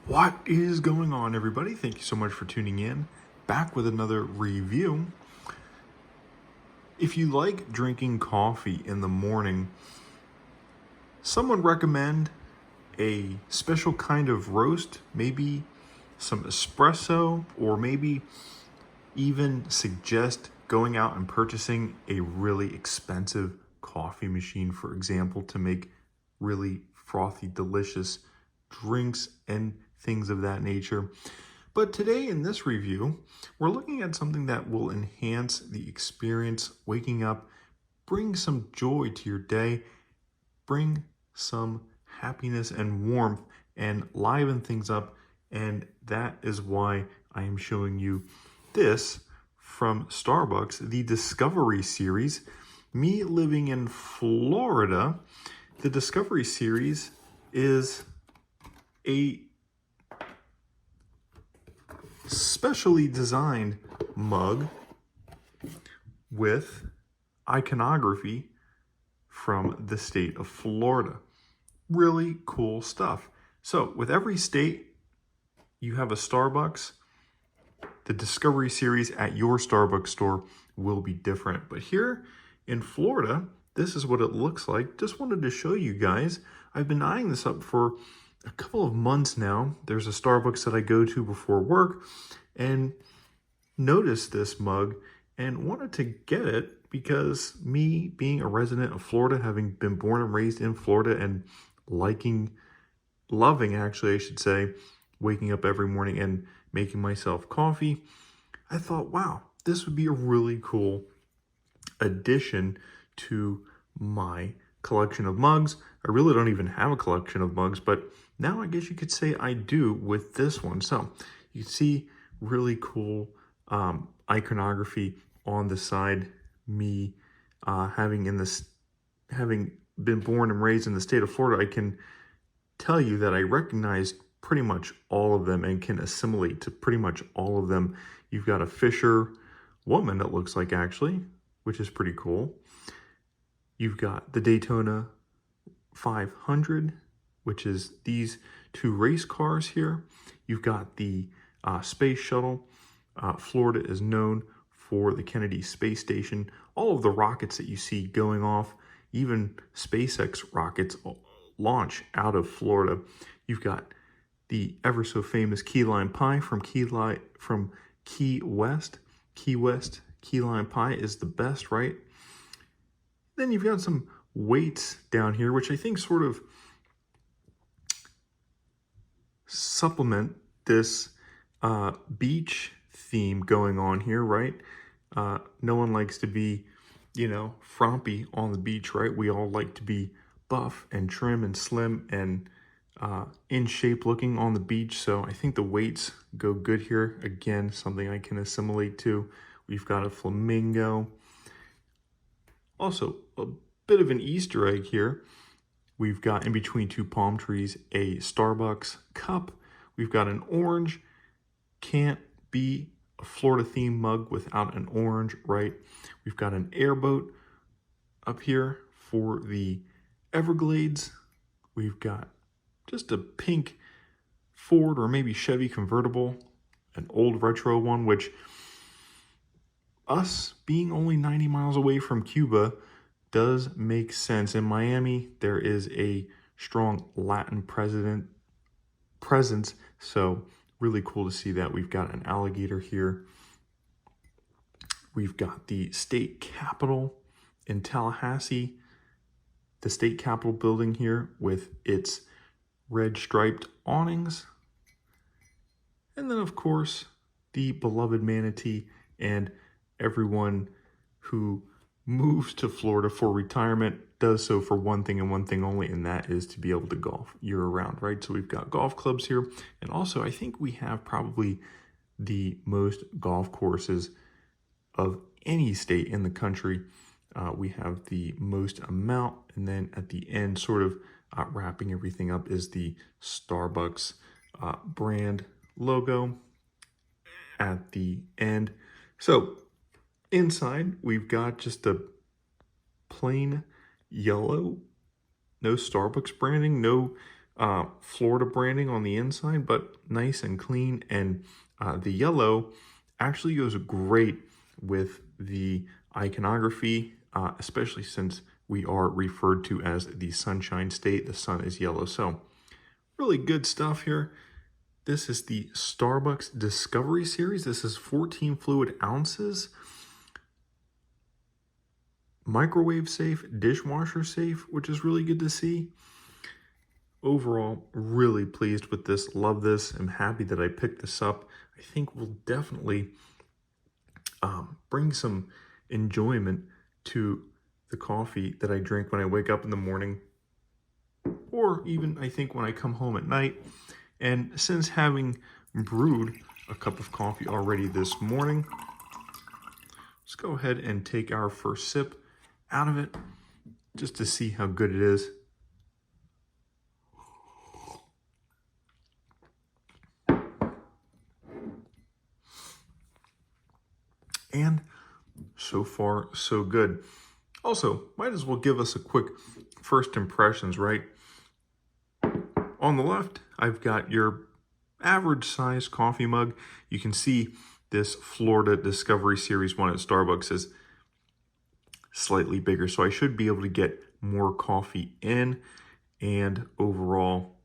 What is going on, everybody? Thank you so much for tuning in. Back with another review. If you like drinking coffee in the morning, some would recommend a special kind of roast, maybe some espresso, or maybe even suggest going out and purchasing a really expensive coffee machine, for example, to make really frothy, delicious drinks and things of that nature. But today in this review, we're looking at something that will enhance the experience waking up, bring some joy to your day, bring some happiness and warmth, and liven things up. And that is why I am showing you this from Starbucks, the Discovery Series. Me living in Florida, the Discovery Series is a specially designed mug with iconography from the state of Florida. Really cool stuff. So with every state, you have a Starbucks. The Discovery Series at your Starbucks store will be different. But here in Florida, this is what it looks like. Just wanted to show you guys. I've been eyeing this up for a couple of months now. There's a Starbucks that I go to before work and noticed this mug and wanted to get it because me being a resident of Florida, having been born and raised in Florida and loving actually, I should say, waking up every morning and making myself coffee, I thought, wow, this would be a really cool addition to my collection of mugs. I really don't even have a collection of mugs, but now I guess you could say I do with this one. So you see really cool iconography on the side. Me having been born and raised in the state of Florida, I can tell you that I recognize pretty much all of them and can assimilate to pretty much all of them. You've got a Fisher woman, it looks like, actually, which is pretty cool. You've got the Daytona 500, which is these two race cars here. You've got the space shuttle. Florida is known for the Kennedy Space Station. All of the rockets that you see going off, even SpaceX rockets, launch out of Florida. You've got the ever so famous key lime pie from Key West. Key West key lime pie is the best, right? Then you've got some weights down here, which I think sort of supplement this beach theme going on here, right? No one likes to be, frumpy on the beach, right? We all like to be buff and trim and slim and in shape looking on the beach. So I think the weights go good here. Again, something I can assimilate to. We've got a flamingo. Also, a bit of an Easter egg here. We've got, in between two palm trees, a Starbucks cup. We've got an orange. Can't be a Florida-themed mug without an orange, right? We've got an airboat up here for the Everglades. We've got just a pink Ford or maybe Chevy convertible, an old retro one, which us being only 90 miles away from Cuba does make sense. In Miami, there is a strong Latin presence, so really cool to see that. We've got an alligator here. We've got the state capitol in Tallahassee, the state capitol building here with its red striped awnings. And then, of course, the beloved manatee, and everyone who moves to Florida for retirement does so for one thing and one thing only, and that is to be able to golf year-round, right? So we've got golf clubs here, and also I think we have probably the most golf courses of any state in the country. We have the most amount, and then at the end, sort of wrapping everything up, is the Starbucks brand logo at the end. So inside, we've got just a plain yellow, no Starbucks branding, no Florida branding on the inside, but nice and clean. And the yellow actually goes great with the iconography, especially since we are referred to as the Sunshine State. The sun is yellow. So really good stuff here. This is the Starbucks Discovery Series. This is 14 fluid ounces. Microwave safe, dishwasher safe, which is really good to see. Overall, really pleased with this. Love this. I'm happy that I picked this up. I think will definitely bring some enjoyment to the coffee that I drink when I wake up in the morning, or even I think when I come home at night. And since having brewed a cup of coffee already this morning, let's go ahead and take our first sip out of it just to see how good it is. And so far, so good. Also, might as well give us a quick first impressions, right? On the left, I've got your average size coffee mug. You can see this Florida Discovery Series 1 at Starbucks is slightly bigger, so I should be able to get more coffee in and overall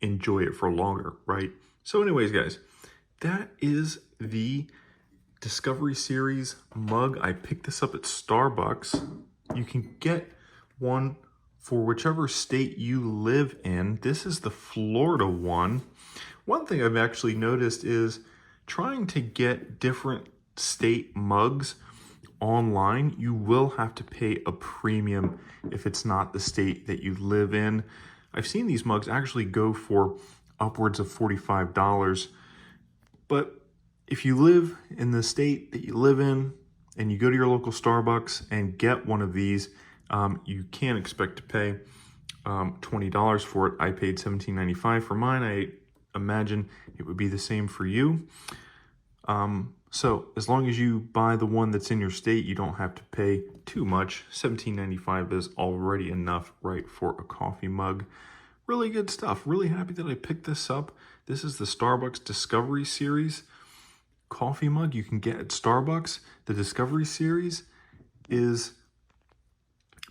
enjoy it for longer, right? So anyways, guys, that is the Discovery Series mug. I picked this up at Starbucks. You can get one for whichever state you live in. This is the Florida one. One thing I've actually noticed is trying to get different state mugs online, you will have to pay a premium if it's not the state that you live in. I've seen these mugs actually go for upwards of $45, but if you live in the state that you live in and you go to your local Starbucks and get one of these, you can't expect to pay $20 for it. I paid $17.95 for mine. I imagine it would be the same for you. So as long as you buy the one that's in your state, you don't have to pay too much. $17.95 is already enough, right, for a coffee mug. Really good stuff. Really happy that I picked this up. This is the Starbucks Discovery Series coffee mug you can get at Starbucks. The Discovery Series is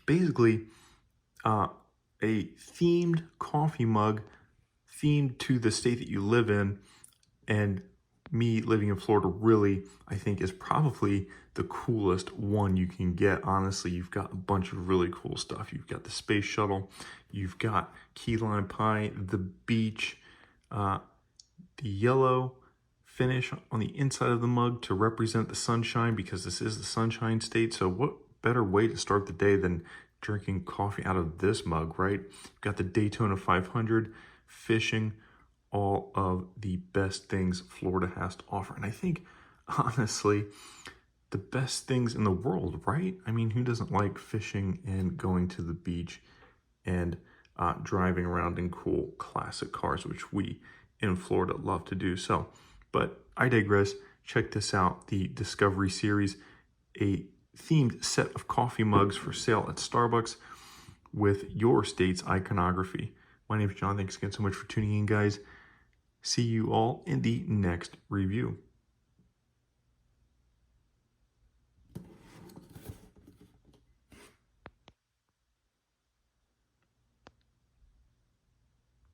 basically a themed coffee mug themed to the state that you live in. And me living in Florida really, I think, is probably the coolest one you can get. Honestly, you've got a bunch of really cool stuff. You've got the space shuttle, you've got key lime pie, the beach, the yellow finish on the inside of the mug to represent the sunshine, because this is the Sunshine State. So what better way to start the day than drinking coffee out of this mug, right? You've got the Daytona 500, fishing, all of the best things Florida has to offer. And I think, honestly, the best things in the world, right? I mean, who doesn't like fishing and going to the beach and driving around in cool classic cars, which we in Florida love to do. So, but I digress. Check this out, the Discovery Series, a themed set of coffee mugs for sale at Starbucks with your state's iconography. My name is John. Thanks again so much for tuning in, guys. See you all in the next review.